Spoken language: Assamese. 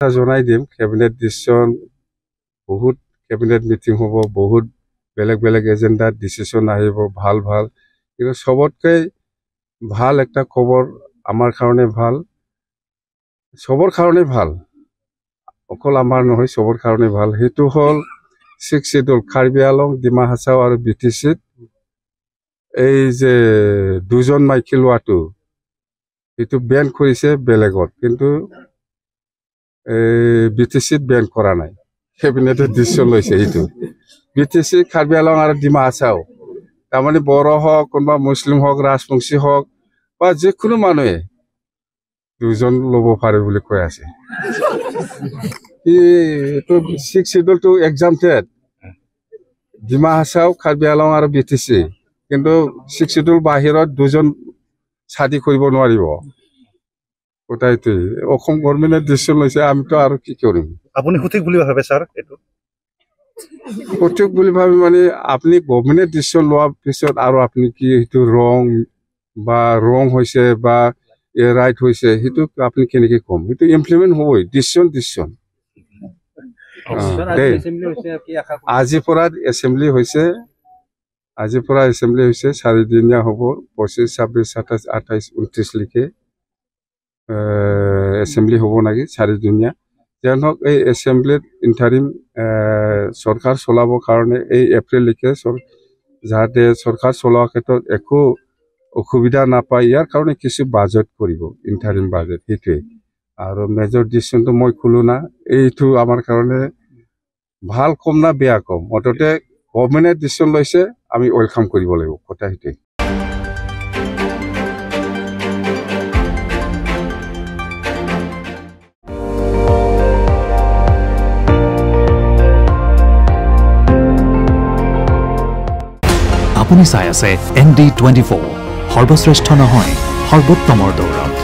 জনাই দিম কেবিনেট ডিসিশন বহুত কেবিনেট মিটিং হ'ব বহুত বেলেগ বেলেগ এজেন্ডাত ডিসিশন আহিব ভাল ভাল কিন্তু সবতকে ভাল একটা খবর আমার কারণে ভাল সবৰ কাৰণে ভাল অকল আমাৰ নহয় সবৰ কাৰণে ভাল হেতু হল 6 শিডিউল কাৰ্বি আংলং ডিমা হাছাও আৰু বিটিসিত এই যে দুজন মাইকী লোৱাটো এটো বেন কৰিছে বেলেগত কিন্তু বিটিসিত বেন কৰা নাই কেবিনেটে ডিসিশন লৈছে এটো বিটিসি কাৰ্বি আংলং আৰু ডিমা হাছাও তাৰমানে বড় হওক কোনবা মুসলিম হওক ৰাজবংশী হওক বা যিকোনো মানুহে দুজন লব পাৰে বুলি কৈ আছে এটো 6 schedule to exempted Dima Hasao Karbi Anglong আৰু বিটিসি কিন্তু 6 শিডিউল বাহিৰত দুজন শাদি কৰিব নোৱাৰিব ওটাইতে অসম গভৰ্ণমেণ্টে ডিসিশন লৈছে আমি তো আৰু কি কৰিম আপুনি সঠিক বুলি ভাবে স্যাৰ এটো সঠিক বুলি ভাবি মানে আপনি গভৰ্ণমেণ্টে ডিসিশন লোৱাৰ পিছত আৰু আপনি কি এটো ৰং হৈছে বা রাইট হৈছে হেতু আপনি কেনেকে কম হেতু ইমপ্লিমেন্ট হবই ডিসিশন আজি পৰা এসেম্বলি হৈছে 4 দিনীয়া হ'ব 25 26 27 28 29 লিখে এসেম্বলি হ'ব নাকি 4 দিনীয়া যেনক এই এসেম্বলিত ইন্টারিম সরকার চলাবৰ কাৰণে এই এপ্ৰিল লিখে যাতে সৰকাৰ চলোৱাৰ ক্ষেত্ৰত একো অসুবিধা নাপায় ইয়াৰ কাৰণে কিছু বাজেট কৰিব ইন্টাৰিম বাজেট হেতুৱে আৰু মেজৰ ডিসিশনটো মই খুলো না এইটো আমাৰ কাৰণে ভাল কম না বেয়া কম মততে গভৰ্ণমেণ্টে ডিসিশন লৈছে আমি ওয়েলকাম কৰিব লাগিব কথা হেতুৱে আপুনি চাই আছে ND24 সৰ্বশ্ৰেষ্ঠ নহয় সৰ্বোত্তমৰ দৌৰ